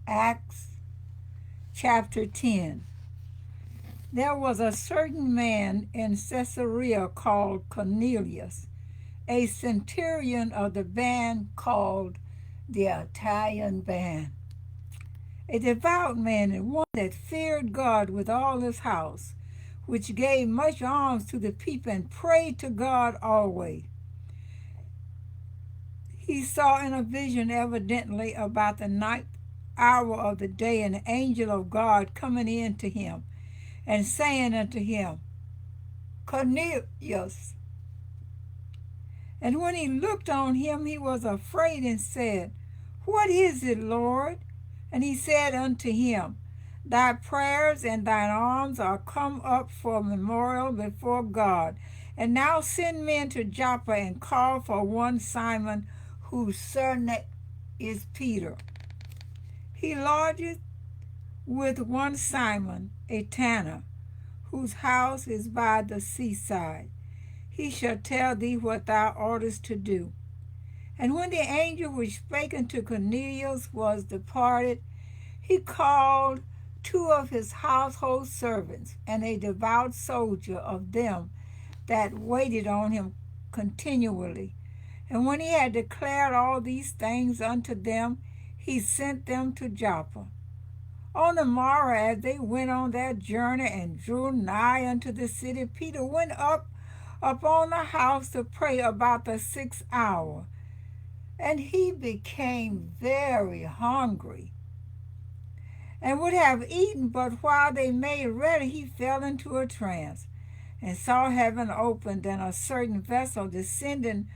Acts chapter 10. There was a certain man in Caesarea called Cornelius, a centurion of the band called the Italian band, a devout man and one that feared God with all his house, which gave much alms to the people and prayed to God always. He saw in a vision evidently about the ninth hour of the day an angel of God coming in to him and saying unto him, Cornelius. And when he looked on him, he was afraid and said, What is it, Lord? And he said unto him, Thy prayers and thine alms are come up for memorial before God. And now send men to Joppa and call for one Simon, whose surname is Peter. He lodgeth with one Simon, a tanner, whose house is by the seaside. He shall tell thee what thou oughtest to do. And when the angel which spake unto Cornelius was departed, he called two of his household servants and a devout soldier of them that waited on him continually. And when he had declared all these things unto them, he sent them to Joppa. On the morrow, as they went on their journey and drew nigh unto the city, Peter went up upon the house to pray about the 6th hour. And he became very hungry, and would have eaten, but while they made ready, he fell into a trance, and saw heaven opened, and a certain vessel descending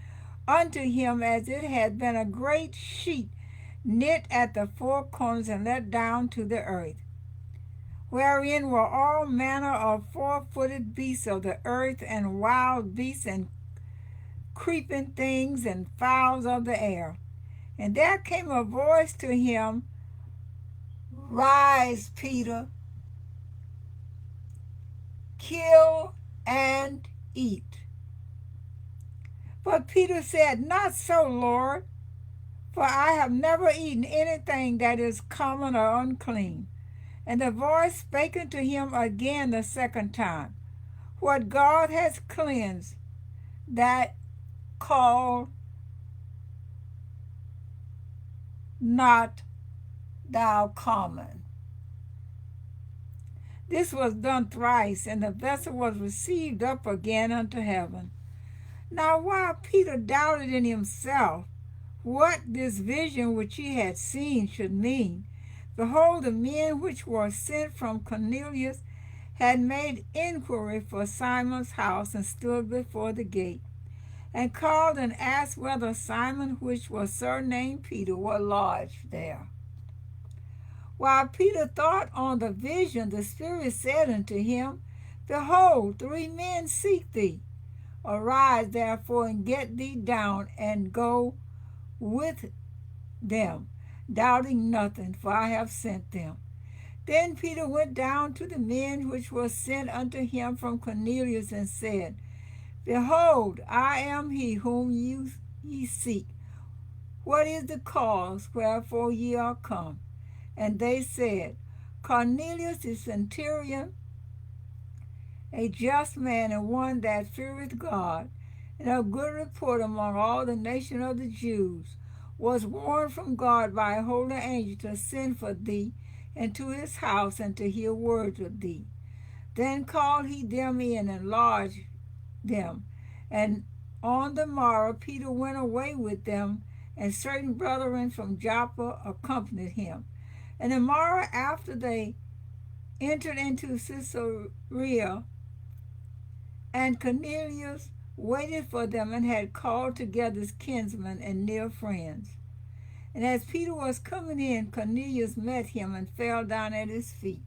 unto him, as it had been a great sheet knit at the four corners and let down to the earth, wherein were all manner of four-footed beasts of the earth, and wild beasts, and creeping things, and fowls of the air. And there came a voice to him, Rise, Peter, kill and eat. But Peter said, Not so, Lord, for I have never eaten anything that is common or unclean. And the voice spake unto him again the second time, What God has cleansed, that call not thou common. This was done thrice, and the vessel was received up again unto heaven. Now while Peter doubted in himself what this vision which he had seen should mean, behold, the men which were sent from Cornelius had made inquiry for Simon's house, and stood before the gate, and called and asked whether Simon, which was surnamed Peter, were lodged there. While Peter thought on the vision, the Spirit said unto him, Behold, 3 men seek thee. Arise therefore, and get thee down, and go with them, doubting nothing, for I have sent them. Then Peter went down to the men which were sent unto him from Cornelius, and said, Behold, I am he whom ye seek. What is the cause wherefore ye are come? And they said, Cornelius the centurion, a just man, and one that feareth God, and of good report among all the nation of the Jews, was warned from God by a holy angel to send for thee into his house, and to hear words with thee. Then called he them in, and lodged them. And on the morrow Peter went away with them, and certain brethren from Joppa accompanied him. And the morrow after they entered into Caesarea, and Cornelius waited for them, and had called together his kinsmen and near friends. And as Peter was coming in, Cornelius met him, and fell down at his feet,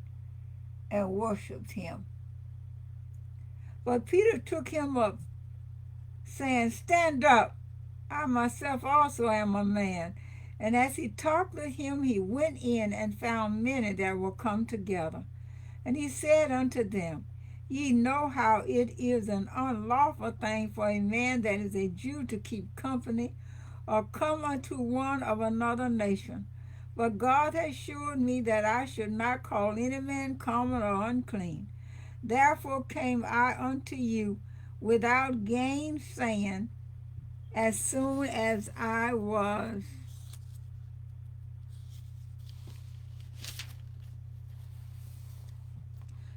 and worshipped him. But Peter took him up, saying, Stand up, I myself also am a man. And as he talked with him, he went in, and found many that were come together. And he said unto them, Ye know how it is an unlawful thing for a man that is a Jew to keep company, or come unto one of another nation. But God has assured me that I should not call any man common or unclean. Therefore came I unto you without gainsaying, as soon as I was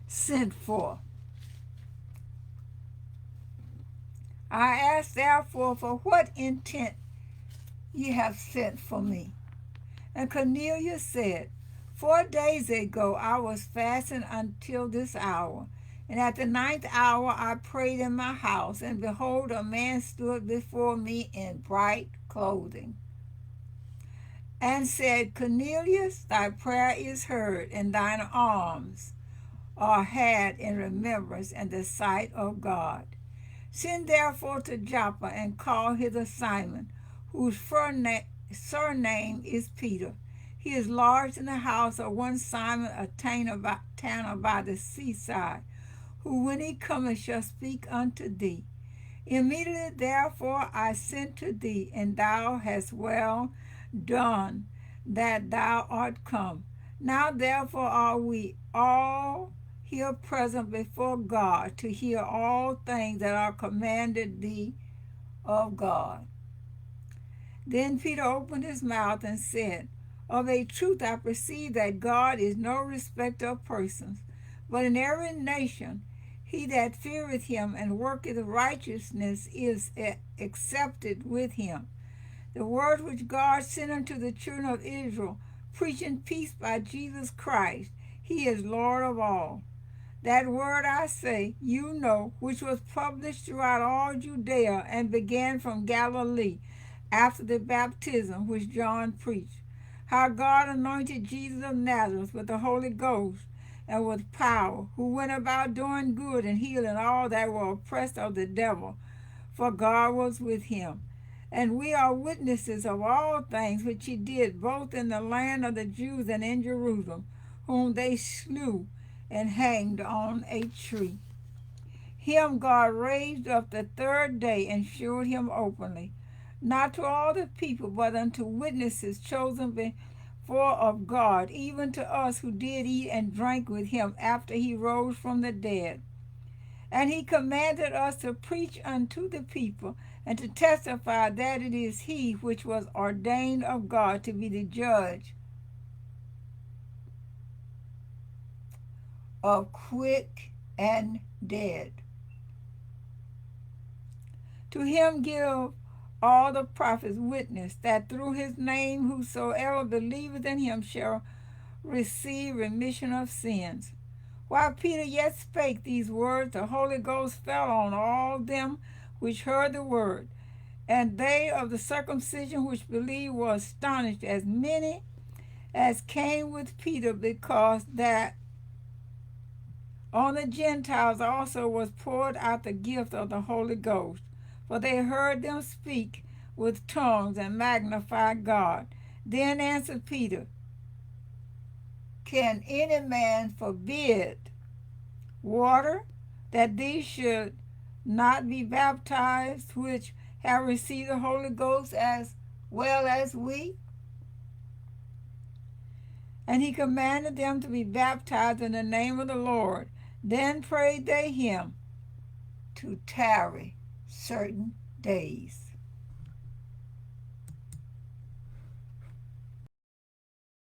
sent for. I ask therefore, for what intent ye have sent for me? And Cornelius said, 4 days ago I was fasting until this hour. And at the 9th hour I prayed in my house, and behold, a man stood before me in bright clothing, and said, Cornelius, thy prayer is heard, and thine alms are had in remembrance in the sight of God. Send therefore to Joppa, and call hither Simon, whose surname is Peter. He is lodged in the house of one Simon, a tanner by the seaside, who when he cometh shall speak unto thee. Immediately therefore I sent to thee, and thou hast well done that thou art come. Now therefore are we all here present before God to hear all things that are commanded thee of God. Then Peter opened his mouth and said, Of a truth I perceive that God is no respecter of persons, but in every nation he that feareth him and worketh righteousness is accepted with him. The word which God sent unto the children of Israel, preaching peace by Jesus Christ, he is Lord of all. That word I say, you know, which was published throughout all Judea and began from Galilee, after the baptism which John preached, how God anointed Jesus of Nazareth with the Holy Ghost and with power, who went about doing good and healing all that were oppressed of the devil, for God was with him. And we are witnesses of all things which he did, both in the land of the Jews and in Jerusalem, whom they slew and hanged on a tree. Him God raised up the third day and showed him openly, not to all the people, but unto witnesses chosen before of God, even to us who did eat and drank with him after he rose from the dead. And he commanded us to preach unto the people, and to testify that it is he which was ordained of God to be the judge of quick and dead. To him give all the prophets witness that through his name whosoever believeth in him shall receive remission of sins. While Peter yet spake these words, the Holy Ghost fell on all them which heard the word. And they of the circumcision which believed were astonished, as many as came with Peter, because that on the Gentiles also was poured out the gift of the Holy Ghost. For they heard them speak with tongues and magnify God. Then answered Peter, Can any man forbid water, that these should not be baptized, which have received the Holy Ghost as well as we? And he commanded them to be baptized in the name of the Lord. Then prayed they him to tarry certain days.